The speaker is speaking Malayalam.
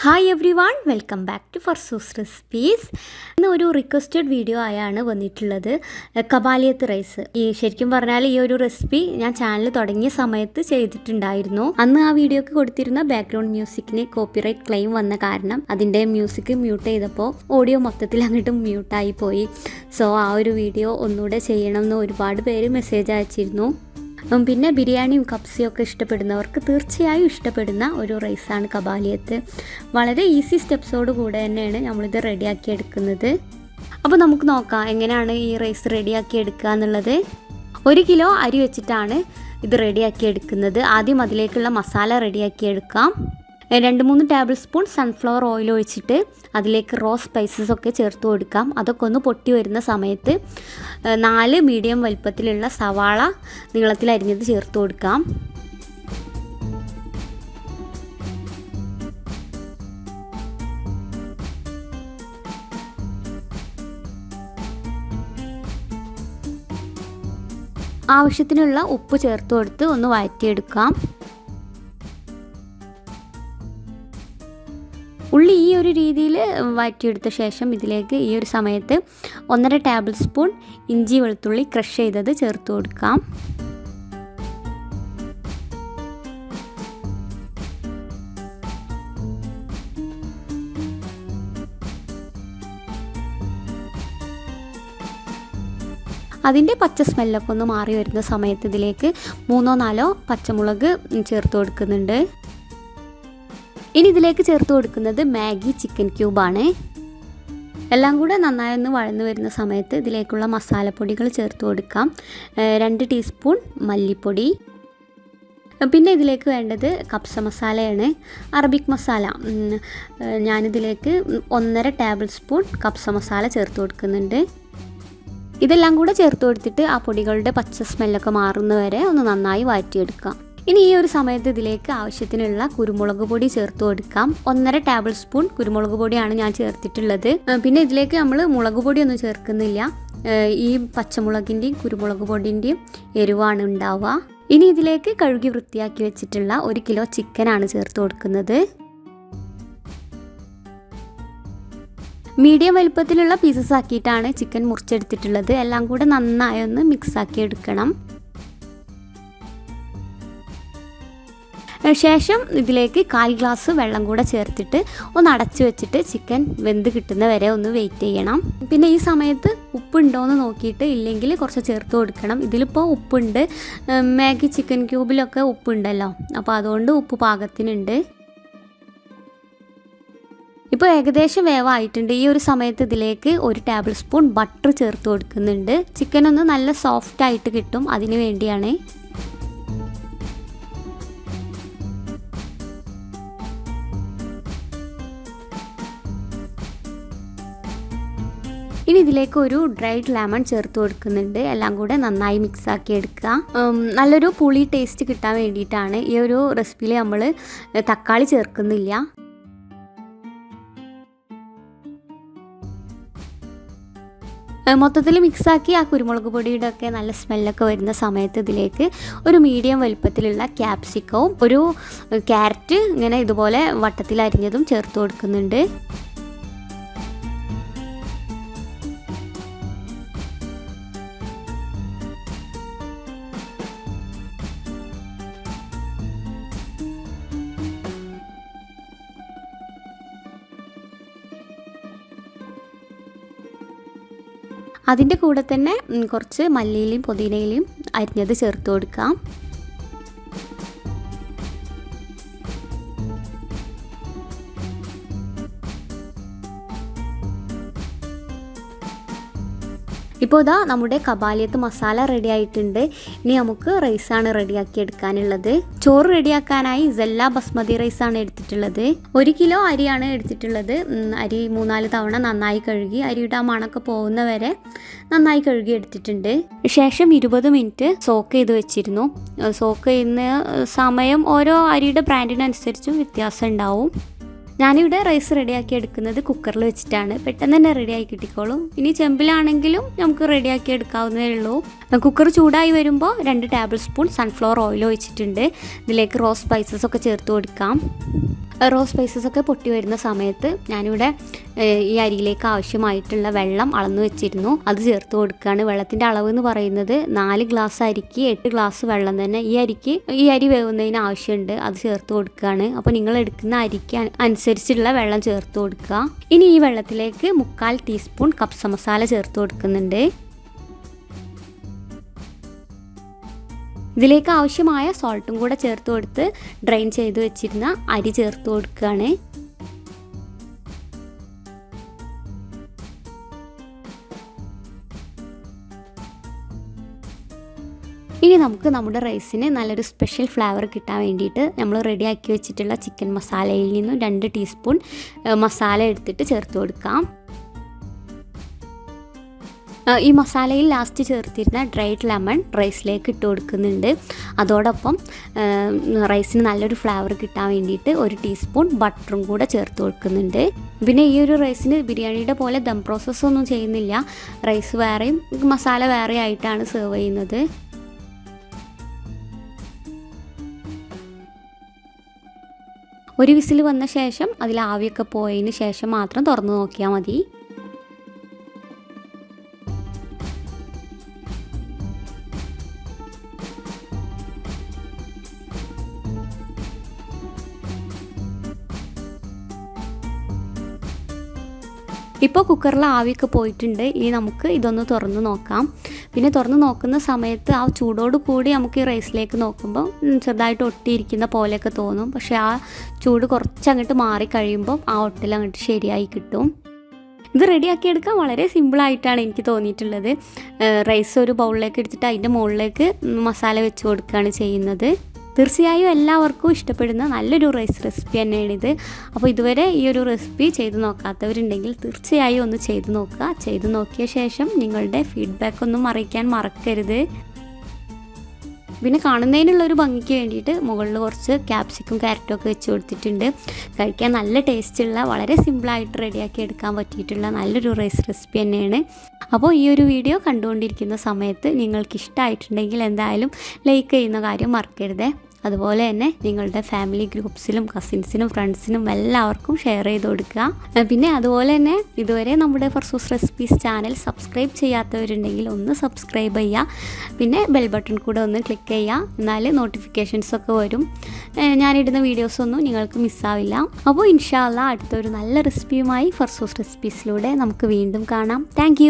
Hi everyone, welcome back to ഫർസൂസ് റെസിപ്പീസ്. ഇന്ന് ഒരു റിക്വസ്റ്റഡ് വീഡിയോ ആയാണ് വന്നിട്ടുള്ളത്. കബാലിയത്ത് റൈസ്. ശരിക്കും പറഞ്ഞാൽ ഈ ഒരു റെസിപ്പി ഞാൻ ചാനൽ തുടങ്ങിയ സമയത്ത് ചെയ്തിട്ടുണ്ടായിരുന്നു. അന്ന് ആ വീഡിയോക്ക് കൊടുത്തിരുന്ന ബാക്ക്ഗ്രൗണ്ട് മ്യൂസിക്കിന് കോപ്പിറൈറ്റ് ക്ലെയിം വന്ന കാരണം അതിൻ്റെ മ്യൂസിക് മ്യൂട്ട് ചെയ്തപ്പോൾ ഓഡിയോ മൊത്തത്തിൽ അങ്ങോട്ട് മ്യൂട്ടായി പോയി. സോ ആ ഒരു വീഡിയോ ഒന്നുകൂടെ ചെയ്യണം എന്ന് ഒരുപാട് പേര് മെസ്സേജ് അയച്ചിരുന്നു. പിന്നെ ബിരിയാണിയും കപ്സയും ഒക്കെ ഇഷ്ടപ്പെടുന്നവർക്ക് തീർച്ചയായും ഇഷ്ടപ്പെടുന്ന ഒരു റൈസാണ് കബാലിയത്ത്. വളരെ ഈസി സ്റ്റെപ്സോട് കൂടെ തന്നെയാണ് നമ്മളിത് റെഡിയാക്കി എടുക്കുന്നത്. അപ്പോൾ നമുക്ക് നോക്കാം എങ്ങനെയാണ് ഈ റൈസ് റെഡിയാക്കി എടുക്കുക എന്നുള്ളത്. 1 കിലോ അരി വെച്ചിട്ടാണ് ഇത് റെഡിയാക്കി എടുക്കുന്നത്. ആദ്യം അതിലേക്കുള്ള മസാല റെഡിയാക്കി എടുക്കാം. 2-3 ടേബിൾ സ്പൂൺ സൺഫ്ലവർ ഓയിൽ ഒഴിച്ചിട്ട് അതിലേക്ക് റോ സ്പൈസസ് ഒക്കെ ചേർത്ത് കൊടുക്കാം. അതൊക്കെ ഒന്ന് പൊട്ടി വരുന്ന സമയത്ത് 4 മീഡിയം വലിപ്പത്തിലുള്ള സവാള നീളത്തിൽ അരിഞ്ഞത് ചേർത്ത് കൊടുക്കാം. ആവശ്യത്തിനുള്ള ഉപ്പ് ചേർത്ത് കൊടുത്ത് ഒന്ന് വഴറ്റിയെടുക്കാം. ഉള്ളി ഈ ഒരു രീതിയിൽ വഴറ്റിയെടുത്ത ശേഷം ഇതിലേക്ക് ഈ ഒരു സമയത്ത് 1.5 ടേബിൾ സ്പൂൺ ഇഞ്ചി വെളുത്തുള്ളി ക്രഷ് ചെയ്തത് ചേർത്ത് കൊടുക്കാം. അതിൻ്റെ പച്ച സ്മെല്ലൊക്കെ ഒന്ന് മാറി വരുന്ന സമയത്ത് ഇതിലേക്ക് 3-4 പച്ചമുളക് ചേർത്ത് കൊടുക്കുന്നുണ്ട്. ഇനി ഇതിലേക്ക് ചേർത്ത് കൊടുക്കുന്നത് മാഗി ചിക്കൻ ക്യൂബാണ്. എല്ലാം കൂടെ നന്നായി ഒന്ന് വഴന്നു വരുന്ന സമയത്ത് ഇതിലേക്കുള്ള മസാലപ്പൊടികൾ ചേർത്ത് കൊടുക്കാം. 2 ടീസ്പൂൺ മല്ലിപ്പൊടി. പിന്നെ ഇതിലേക്ക് വേണ്ടത് കപ്സ മസാലയാണ്, അറബിക് മസാല. ഞാനിതിലേക്ക് 1.5 ടേബിൾ സ്പൂൺ കപ്സ മസാല ചേർത്ത് കൊടുക്കുന്നുണ്ട്. ഇതെല്ലാം കൂടെ ചേർത്ത് കൊടുത്തിട്ട് ആ പൊടികളുടെ പച്ച സ്മെല്ലൊക്കെ മാറുന്നവരെ ഒന്ന് നന്നായി വഴറ്റിയെടുക്കാം. ഇനി ഈ ഒരു സമയത്ത് ഇതിലേക്ക് ആവശ്യത്തിനുള്ള കുരുമുളക് പൊടി ചേർത്ത് കൊടുക്കാം. 1.5 ടേബിൾ സ്പൂൺ കുരുമുളക് പൊടിയാണ് ഞാൻ ചേർത്തിട്ടുള്ളത്. പിന്നെ ഇതിലേക്ക് നമ്മൾ മുളക് പൊടിയൊന്നും ചേർക്കുന്നില്ല. ഈ പച്ചമുളകിൻ്റെയും കുരുമുളക് പൊടിൻ്റെയും എരിവാണ് ഉണ്ടാവുക. ഇനി ഇതിലേക്ക് കഴുകി വൃത്തിയാക്കി വെച്ചിട്ടുള്ള 1 കിലോ ചിക്കനാണ് ചേർത്ത് കൊടുക്കുന്നത്. മീഡിയം വലുപ്പത്തിലുള്ള പീസസ് ആക്കിയിട്ടാണ് ചിക്കൻ മുറിച്ചെടുത്തിട്ടുള്ളത്. എല്ലാം കൂടെ നന്നായി ഒന്ന് മിക്സ് ആക്കി എടുക്കണം. ശേഷം ഇതിലേക്ക് 1/4 ഗ്ലാസ് വെള്ളം കൂടെ ചേർത്തിട്ട് ഒന്ന് അടച്ചു വെച്ചിട്ട് ചിക്കൻ വെന്ത് കിട്ടുന്ന വരെ ഒന്ന് വെയിറ്റ് ചെയ്യണം. പിന്നെ ഈ സമയത്ത് ഉപ്പുണ്ടോയെന്ന് നോക്കിയിട്ട് ഇല്ലെങ്കിൽ കുറച്ച് ചേർത്ത് കൊടുക്കണം. ഇതിലിപ്പോൾ ഉപ്പുണ്ട്, മാഗി ചിക്കൻ ക്യൂബിലൊക്കെ ഉപ്പുണ്ടല്ലോ, അപ്പോൾ അതുകൊണ്ട് ഉപ്പ് പാകത്തിനുണ്ട്. ഇപ്പോൾ ഏകദേശം വേവായിട്ടുണ്ട്. ഈ ഒരു സമയത്ത് ഇതിലേക്ക് 1 ടേബിൾ സ്പൂൺ ബട്ടർ ചേർത്ത് കൊടുക്കുന്നുണ്ട്. ചിക്കൻ ഒന്ന് നല്ല സോഫ്റ്റ് ആയിട്ട് കിട്ടും, അതിന് വേണ്ടിയാണ്. ഇനി ഇതിലേക്ക് ഒരു ഡ്രൈഡ് ലെമൺ ചേർത്ത് കൊടുക്കുന്നുണ്ട്. എല്ലാം കൂടെ നന്നായി മിക്സ് ആക്കി എടുക്കുക. നല്ലൊരു പുളി ടേസ്റ്റ് കിട്ടാൻ വേണ്ടിയിട്ടാണ്. ഈ ഒരു റെസിപ്പിയിൽ നമ്മൾ തക്കാളി ചേർക്കുന്നില്ല. മൊത്തത്തിൽ മിക്സാക്കി ആ കുരുമുളക് പൊടിയുടെ ഒക്കെ നല്ല സ്മെല്ലൊക്കെ വരുന്ന സമയത്ത് ഇതിലേക്ക് ഒരു മീഡിയം വലുപ്പത്തിലുള്ള ക്യാപ്സിക്കവും ഒരു ക്യാരറ്റ് ഇങ്ങനെ ഇതുപോലെ വട്ടത്തിൽ അരിഞ്ഞതും ചേർത്ത് കൊടുക്കുന്നുണ്ട്. അതിൻ്റെ കൂടെ തന്നെ കുറച്ച് മല്ലിയിലയും പുതിനയിലയും അരിഞ്ഞത് ചേർത്ത് കൊടുക്കാം. ഇപ്പോൾ ഇതാ നമ്മുടെ കബാലിയത്ത് മസാല റെഡി ആയിട്ടുണ്ട്. ഇനി നമുക്ക് റൈസാണ് റെഡിയാക്കി എടുക്കാനുള്ളത്. ചോറ് റെഡിയാക്കാനായി സെല്ല ബസ്മതി റൈസാണ് എടുത്തിട്ടുള്ളത്. 1 കിലോ അരിയാണ് എടുത്തിട്ടുള്ളത്. അരി 3-4 തവണ നന്നായി കഴുകി അരിയുടെ ആ മണമൊക്കെ പോകുന്നവരെ നന്നായി കഴുകി എടുത്തിട്ടുണ്ട്. ശേഷം 20 മിനിറ്റ് സോക്ക് ചെയ്ത് വെച്ചിരുന്നു. സോക്ക് ചെയ്യുന്ന സമയം ഓരോ അരിയുടെ ബ്രാൻഡിനനുസരിച്ചും വ്യത്യാസം ഉണ്ടാവും. ഞാനിവിടെ റൈസ് റെഡിയാക്കി എടുക്കുന്നത് കുക്കറിൽ വെച്ചിട്ടാണ്. പെട്ടെന്ന് തന്നെ റെഡിയാക്കി കിട്ടിക്കോളും. ഇനി ചെമ്പിലാണെങ്കിലും നമുക്ക് റെഡിയാക്കി എടുക്കാവുന്നതേ ഉള്ളൂ. കുക്കർ ചൂടായി വരുമ്പോൾ 2 ടേബിൾ സ്പൂൺ സൺഫ്ലവർ ഓയിൽ ഒഴിച്ചിട്ടുണ്ട്. ഇതിലേക്ക് റോ സ്പൈസസ് ഒക്കെ ചേർത്ത് കൊടുക്കാം. റോ സ്പൈസസ് ഒക്കെ പൊട്ടി വരുന്ന സമയത്ത് ഞാനിവിടെ ഈ അരിയിലേക്ക് ആവശ്യമായിട്ടുള്ള വെള്ളം അളന്നു വെച്ചിരുന്നു. അത് ചേർത്ത് കൊടുക്കുകയാണ്. വെള്ളത്തിൻ്റെ അളവ് എന്ന് പറയുന്നത് 4 ഗ്ലാസ് അരിക്ക് 8 ഗ്ലാസ് വെള്ളം തന്നെ ഈ അരി വേവുന്നതിന് ആവശ്യമുണ്ട്. അത് ചേർത്ത് കൊടുക്കുകയാണ്. അപ്പോൾ നിങ്ങൾ എടുക്കുന്ന അരിക്ക് അനുസരിച്ചുള്ള വെള്ളം ചേർത്ത് കൊടുക്കുക. ഇനി ഈ വെള്ളത്തിലേക്ക് 1/4 ടീസ്പൂൺ കപ്സ മസാല ചേർത്ത് കൊടുക്കുന്നുണ്ട്. ഇതിലേക്ക് ആവശ്യമായ സോൾട്ടും കൂടെ ചേർത്ത് കൊടുത്ത് ഡ്രെയിൻ ചെയ്ത് വെച്ചിരുന്ന അരി ചേർത്ത് കൊടുക്കുകയാണ്. ഇനി നമുക്ക് നമ്മുടെ റൈസിന് നല്ലൊരു സ്പെഷ്യൽ ഫ്ലേവർ കിട്ടാൻ വേണ്ടിയിട്ട് നമ്മൾ റെഡിയാക്കി വെച്ചിട്ടുള്ള ചിക്കൻ മസാലയിൽ നിന്നും 2 ടീസ്പൂൺ മസാല എടുത്തിട്ട് ചേർത്ത് കൊടുക്കാം. ഈ മസാലയിൽ ലാസ്റ്റ് ചേർത്തിരുന്ന ഡ്രൈഡ് ലെമൺ റൈസിലേക്ക് ഇട്ട് കൊടുക്കുന്നുണ്ട്. അതോടൊപ്പം റൈസിന് നല്ലൊരു ഫ്ലേവർ കിട്ടാൻ വേണ്ടിയിട്ട് 1 ടീസ്പൂൺ ബട്ടറും കൂടെ ചേർത്ത് കൊടുക്കുന്നുണ്ട്. പിന്നെ ഈ ഒരു റൈസിന് ബിരിയാണിയുടെ പോലെ ദം പ്രോസസ്സ് ഒന്നും ചെയ്യുന്നില്ല. റൈസ് വേറെയും മസാല വേറെ ആയിട്ടാണ് സെർവ് ചെയ്യുന്നത്. ഒരു വിസിൽ വന്ന ശേഷം അതിൽ ആവിയൊക്കെ പോയതിന് ശേഷം മാത്രം തുറന്ന് നോക്കിയാൽ മതി. ഇപ്പോൾ കുക്കറിൽ ആവിയൊക്കെ പോയിട്ടുണ്ട്. ഇനി നമുക്ക് ഇതൊന്ന് തുറന്ന് നോക്കാം. പിന്നെ തുറന്ന് നോക്കുന്ന സമയത്ത് ആ ചൂടോട് കൂടി നമുക്ക് ഈ റൈസിലേക്ക് നോക്കുമ്പോൾ ചെറുതായിട്ട് ഒട്ടിയിരിക്കുന്ന പോലെയൊക്കെ തോന്നും. പക്ഷേ ആ ചൂട് കുറച്ചങ്ങോട്ട് മാറിക്കഴിയുമ്പോൾ ആ ഒട്ടിൽ അങ്ങോട്ട് ശരിയായി കിട്ടും. ഇത് റെഡിയാക്കി എടുക്കാൻ വളരെ സിമ്പിളായിട്ടാണ് എനിക്ക് തോന്നിയിട്ടുള്ളത്. റൈസ് ഒരു ബൗളിലേക്ക് എടുത്തിട്ട് അതിൻ്റെ മുകളിലേക്ക് മസാല വെച്ച് കൊടുക്കുകയാണ് ചെയ്യുന്നത്. തീർച്ചയായും എല്ലാവർക്കും ഇഷ്ടപ്പെടുന്ന നല്ലൊരു റൈസ് റെസിപ്പി തന്നെയാണിത്. അപ്പോൾ ഇതുവരെ ഈ ഒരു റെസിപ്പി ചെയ്ത് നോക്കാത്തവരുണ്ടെങ്കിൽ തീർച്ചയായും ഒന്ന് ചെയ്ത് നോക്കുക. ചെയ്ത് നോക്കിയ ശേഷം നിങ്ങളുടെ ഫീഡ്ബാക്ക് ഒന്നും അറിയിക്കാൻ മറക്കരുത്. പിന്നെ കാണുന്നതിനുള്ളൊരു ഭംഗിക്ക് വേണ്ടിയിട്ട് മുകളിൽ കുറച്ച് ക്യാപ്സിക്കും ക്യാരറ്റും ഒക്കെ വെച്ച് കൊടുത്തിട്ടുണ്ട്. കഴിക്കാൻ നല്ല ടേസ്റ്റുള്ള വളരെ സിമ്പിളായിട്ട് റെഡിയാക്കി എടുക്കാൻ പറ്റിയിട്ടുള്ള നല്ലൊരു റൈസ് റെസിപ്പി തന്നെയാണ്. അപ്പോൾ ഈ ഒരു വീഡിയോ കണ്ടുകൊണ്ടിരിക്കുന്ന സമയത്ത് നിങ്ങൾക്ക് ഇഷ്ടമായിട്ടുണ്ടെങ്കിൽ എന്തായാലും ലൈക്ക് ചെയ്യുന്ന കാര്യം മറക്കരുത്. അതുപോലെ തന്നെ നിങ്ങളുടെ ഫാമിലി ഗ്രൂപ്പ്സിലും കസിൻസിനും ഫ്രണ്ട്സിനും എല്ലാവർക്കും ഷെയർ ചെയ്ത് കൊടുക്കുക. പിന്നെ അതുപോലെ തന്നെ ഇതുവരെ നമ്മുടെ ഫർസൂസ് റെസിപ്പീസ് ചാനൽ സബ്സ്ക്രൈബ് ചെയ്യാത്തവരുണ്ടെങ്കിൽ ഒന്ന് സബ്സ്ക്രൈബ് ചെയ്യുക. പിന്നെ ബെൽ ബട്ടൺ കൂടെ ഒന്ന് ക്ലിക്ക് ചെയ്യുക. എന്നാൽ നോട്ടിഫിക്കേഷൻസൊക്കെ വരും. ഞാനിടുന്ന വീഡിയോസൊന്നും നിങ്ങൾക്ക് മിസ്സാവില്ല. അപ്പോൾ ഇൻഷാ അല്ലാഹ് അടുത്തൊരു നല്ല റെസിപ്പിയുമായി ഫർസൂസ് റെസിപ്പീസിലൂടെ നമുക്ക് വീണ്ടും കാണാം. താങ്ക്